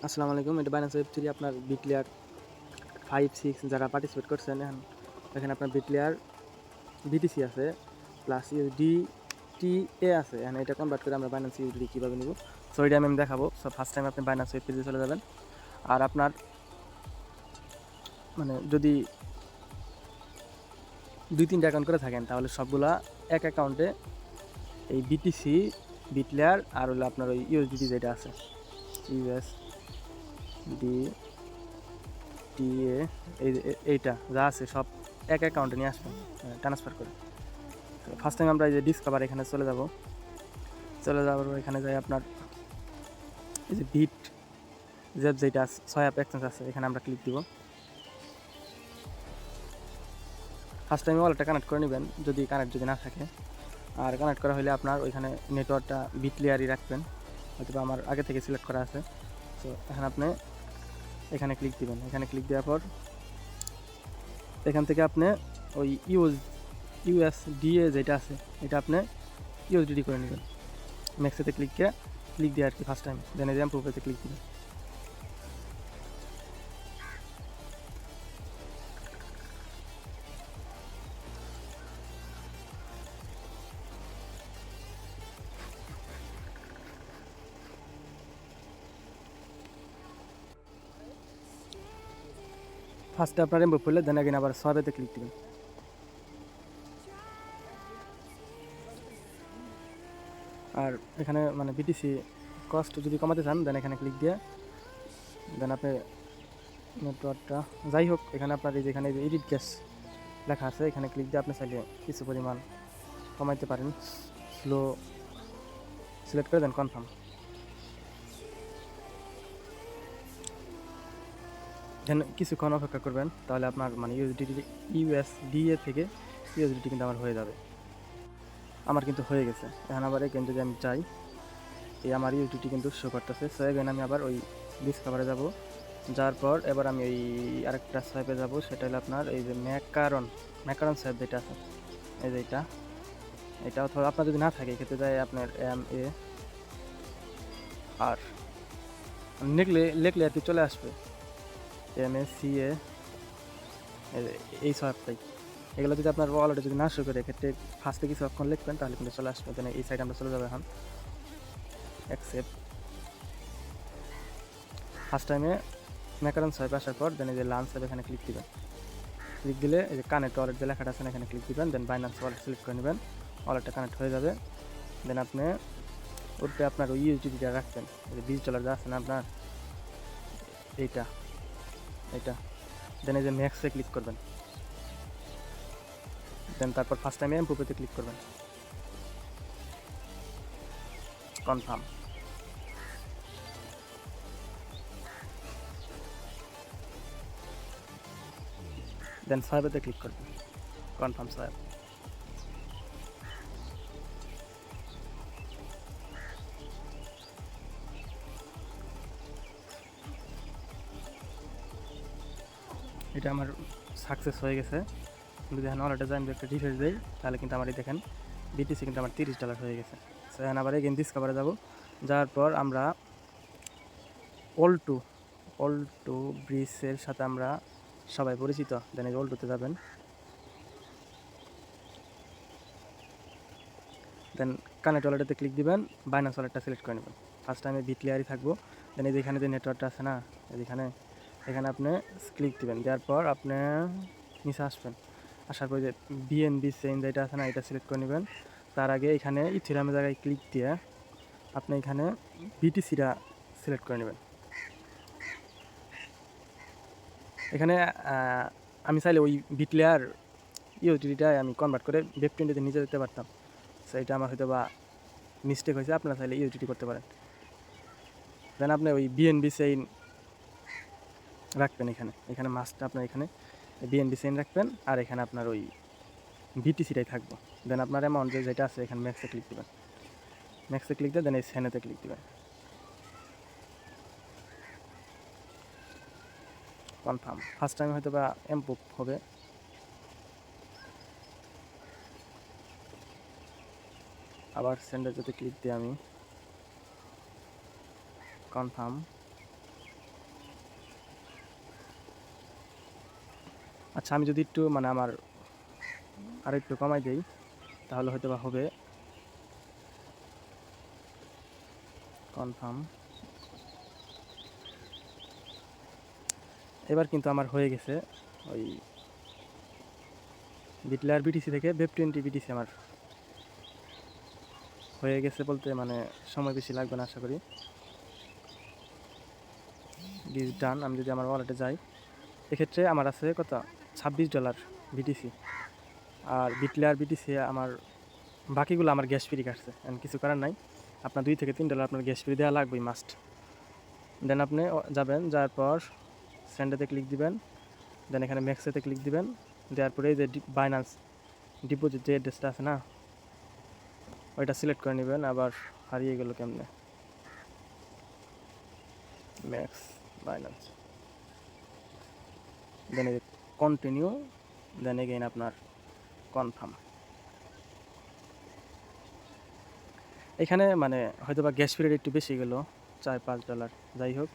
আসসালামু আলাইকুম। এটা বাইনান্স ওয়েব 3 আপনার বিটলেয়ার 5, 6 যারা পার্টিসিপেট করছেন এখানে আপনার বিটলেয়ার বিটিসি আছে প্লাস ইউডি টিএ আছে। এখানে এটা কনভার্ট করে আমরা বাইনান্স ইউডি কীভাবে নিব, সো এটা আমি দেখাবো। সো ফার্স্ট টাইম আপনি বাইনান্স ওয়েব পেজে চলে যাবেন। আর আপনার মানে যদি 2-3টা অ্যাকাউন্ট করে থাকেন তাহলে সবগুলা এক অ্যাকাউন্টে এই বিটিসি বিটলেয়ার আর হলো আপনার ওই ইউএসডিটি যেটা আছে ইউএসডি টিএ এইটা যা আছে সব এক অ্যাকাউন্টে নিয়ে আসবেন ট্রান্সফার করে। ফার্স্ট টাইম আমরা এই যে ডিসকভার এখানে চলে যাওয়ার এখানে যাই আপনার এই যে বিট জেব যেটা সোয়াপ এক্সচেঞ্জ আছে এখানে আমরা ক্লিক দিব। ফার্স্ট টাইম ওয়ালেটটা কানেক্ট করে নেবেন যদি না থাকে, আর কানেক্ট করা হলে আপনার ওইখানে নেটওয়ার্কটা বিটলেয়ারই রাখবেন, হয়তো আমার আগে থেকে সিলেক্ট করা আছে। সো এখন আপনি এখানে ক্লিক দিবেন। এখানে ক্লিক দেওয়ার পর এখান থেকে আপনি ওই ইউএসডিএ যেটা আছে এটা আপনি ইউএসডিটি করে নেবেন। নেক্সটে ক্লিক দিয়ে আর কি ফার্স্ট টাইম দেন এই যে প্রুফেতে ক্লিক দিবেন। ফার্স্টে আপনার এমপ্রুভ করলে দেন আগেন আবার সবেতে ক্লিক দিবেন। আর এখানে মানে বিটিসি কস্ট যদি কমাতে চান দেন এখানে ক্লিক দিয়ে দেন আপনি নেটওয়ার্কটা যাই হোক এখানে আপনার এই যেখানে যে এডিট গ্যাস লেখা আছে এখানে ক্লিক দিয়ে আপনি চাইলে কিছু পরিমাণ কমাইতে পারেন। স্লো সিলেক্ট করে দেন কনফার্ম। দেন কিছুক্ষণ অপেক্ষা করবেন, তাহলে আপনার মানে ইউএসডিএ থেকে ইউএসডিটি কিন্তু আমার হয়ে যাবে। আমার কিন্তু হয়ে গেছে। এখন আবার এখানে যদি আমি চাই এই আমার ইউএসডিটি কিন্তু শো করতেছে। সো এখানে আমি আবার ওই ডিসকভারে যাব, যাওয়ার পর এবার আমি ওই আরেকটা সোয়াইপে যাব, সেটা হলো আপনার এই যে ম্যাকারন সোয়াইপ যেটা আছে এই যে এটা অথবা আপনার যদি না থাকে এক্ষেত্রে যায় আপনার আর লেখলে আর কি চলে আসবে MACA এই সোয়াইপটাই। এগুলো যদি আপনার ওয়ালেটে যদি না শো করে এক্ষেত্রে ফার্স্টে কিছু অক্ষণ লিখবেন তাহলে কিন্তু চলে আসবে। দেন এই সাইডে আমরা চলে যাবো এখন অ্যাকসেপ্ট। ফার্স্ট টাইমে ম্যাকারন সোয়াইপ আসার পর দেন এই যে লাঞ্চ সোয়াইপ এখানে ক্লিক দিবেন। ক্লিক দিলে এই যে কানেক্ট ওয়ালেট যে লেখাটা আছে এখানে ক্লিক দিবেন। দেন বাইনান্স ওয়ালেট সিলেক্ট করে নেবেন, ওয়ালেটটা কানেক্ট হয়ে যাবে। দেন আপনি ওতে আপনার ওই ইউএসডিটা রাখবেন, এই যে $20 যা আছে না আপনার এইটা দেন এই যে ম্যাক্সে ক্লিক করবেন। দেন তারপর ফার্স্ট টাইমে এমপ্রুভেতে ক্লিক করবেন, কনফার্ম। দেন সোয়াইপেতে ক্লিক করবেন, কনফার্ম সোয়াইপ। এটা আমার সাকসেস হয়ে গেছে। যদি এখন ওয়ালেটে যাই আমি একটা রিফ্রেশ দিই তাহলে কিন্তু আমার এই দেখেন বিটিসি কিন্তু আমার $30 হয়ে গেছে। সো এখন আবার এগেন ডিসকভারে যাব, যাওয়ার পর আমরা অল টু ব্রিজের সাথে আমরা সবাই পরিচিত। দেন এই অল2তে যাবেন, দেন কানেক্ট ওয়ালেটে ক্লিক দিবেন, বাইনান্স ওয়ালেটটা সিলেক্ট করে নেবেন। ফার্স্ট টাইমে বিটলেয়ারই থাকবো। দেন এই যেখানে যে নেটওয়ার্কটা আছে না এখানে আপনি ক্লিক দিবেন, দেওয়ার পর আপনি নিচে আসার পর যে বিএনবি চেইন যেটা আছে না এটা সিলেক্ট করে নেবেন। তার আগে এখানে ইথেরিয়ামের জায়গায় ক্লিক দিয়ে আপনি এখানে বিটিসিটা সিলেক্ট করে নেবেন। এখানে আমি চাইলে ওই বিটলেয়ার ইউটিলিটিটা আমি কনভার্ট করে ওয়েব20-তে নিচে যেতে পারতাম। সো এটা আমার হয়তো বা মিস্টেক হয়েছে, আপনারা চাইলে ইউটিলিটি করতে পারেন। দেন আপনি ওই বিএনবি চেইন রাখবেন, এখানে মাস্টটা আপনার এখানে বিএনবি চেইন রাখবেন, আর এখানে আপনার ওই বিটিসিটাই থাকবো। দেন আপনার অ্যামাউন্ট যেটা আছে এখানে ম্যাক্সে ক্লিক দেবেন, দেন এই সেনেতে ক্লিক দেবেন, কনফার্ম। ফার্স্ট টাইম হয়তো বা এমপ্রুভ হবে। আবার সেন্ডে যদি ক্লিক দিই আমি, কনফার্ম। আচ্ছা, আমি যদি একটু মানে আমার আরও একটু কমাই দেই তাহলে হয়তো বা হবে। কনফার্ম। এবার কিন্তু আমার হয়ে গেছে ওই বিটলার বিটিসি থেকে বেপ 20 বিটিসি আমার হয়ে গেছে, বলতে মানে সময় বেশি লাগবে না আশা করি। ডিস ডান। আমি যদি আমার ওয়ালেটে যাই, এক্ষেত্রে আমার আছে কত, $26 বিটিসি। আর বিটলার বিটিসি আমার বাকিগুলো আমার গ্যাস ফ্রি কাটছে, কিছু করার নাই। আপনার $2 থেকে $3 আপনার গ্যাস ফ্রি দেওয়া লাগবেই মাস্ট। দেন আপনি যাবেন, যাওয়ার পর সেন্ডেতে ক্লিক দিবেন, দেন এখানে ম্যাক্সেতে ক্লিক দিবেন, দেওয়ার পরে এই যে বাইন্যান্স ডিপোজিট যে অ্যাড্রেসটা আছে না, ওইটা সিলেক্ট করে নেবেন। আবার হারিয়ে গেল কেমনে, ম্যাক্স বাইন্যান্স, দেন এই কন্টিনিউ, দেন এগেইন আপনার কনফার্ম। এখানে মানে হয়তো বা গ্যাস ফিরের একটু বেশি গেল, $4-5, যাই হোক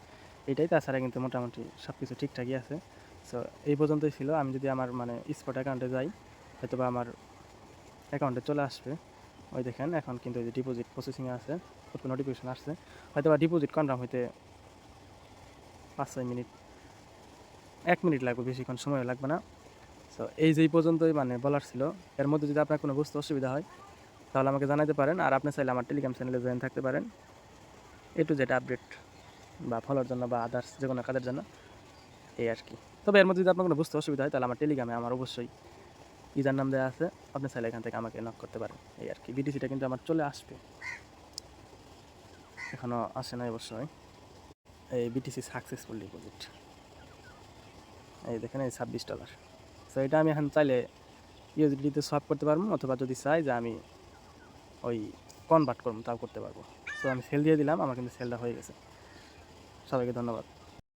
এটাই। তাছাড়া কিন্তু মোটামুটি সব কিছু ঠিকঠাকই আছে। সো এই পর্যন্তই ছিল। আমি যদি আমার মানে স্পট অ্যাকাউন্টে যাই, হয়তো বা আমার অ্যাকাউন্টে চলে আসবে। ওই দেখেন এখন কিন্তু ওই যে ডিপোজিট প্রসেসিংয়ে আছে, নোটিফিকেশন আসছে। হয়তো বা ডিপোজিট কনফার্ম হইতে 5-6 মিনিট, 1 মিনিট লাগবে, বেশিক্ষণ সময় লাগবে না। সো এই যে পর্যন্তই মানে বলার ছিল। এর মধ্যে যদি আপনার কোনো বুঝতে অসুবিধা হয় তাহলে আমাকে জানাতে পারেন। আর আপনি চাইলে আমার টেলিগ্রাম চ্যানেলে জয়েন থাকতে পারেন, টু জেড আপডেট বা ফলোর জন্য বা আদার্স যে কোনো কাজের জন্য, এই আর কি। তবে এর মধ্যে যদি আপনার কোনো বুঝতে অসুবিধা হয় তাহলে আমার টেলিগ্রামে আমার অবশ্যই ইউজার নাম দেওয়া আছে, আপনি চাইলে এখান থেকে আমাকে নক করতে পারেন, এই আর কি। বিটিসিটা কিন্তু আমার চলে আসবে, এখনও আসে না অবশ্যই। এই বিটিসি সাকসেসফুল ডিপোজিট, এই দেখেন এই $26। সো এটা আমি এখন চাইলে ইউএসডিতে সোয়াপ করতে পারবো, অথবা যদি চাই যে আমি ওই কনভার্ট করবো তাও করতে পারবো। সো আমি সেল দিয়ে দিলাম, আমার কিন্তু সেলটা হয়ে গেছে। সবাইকে ধন্যবাদ।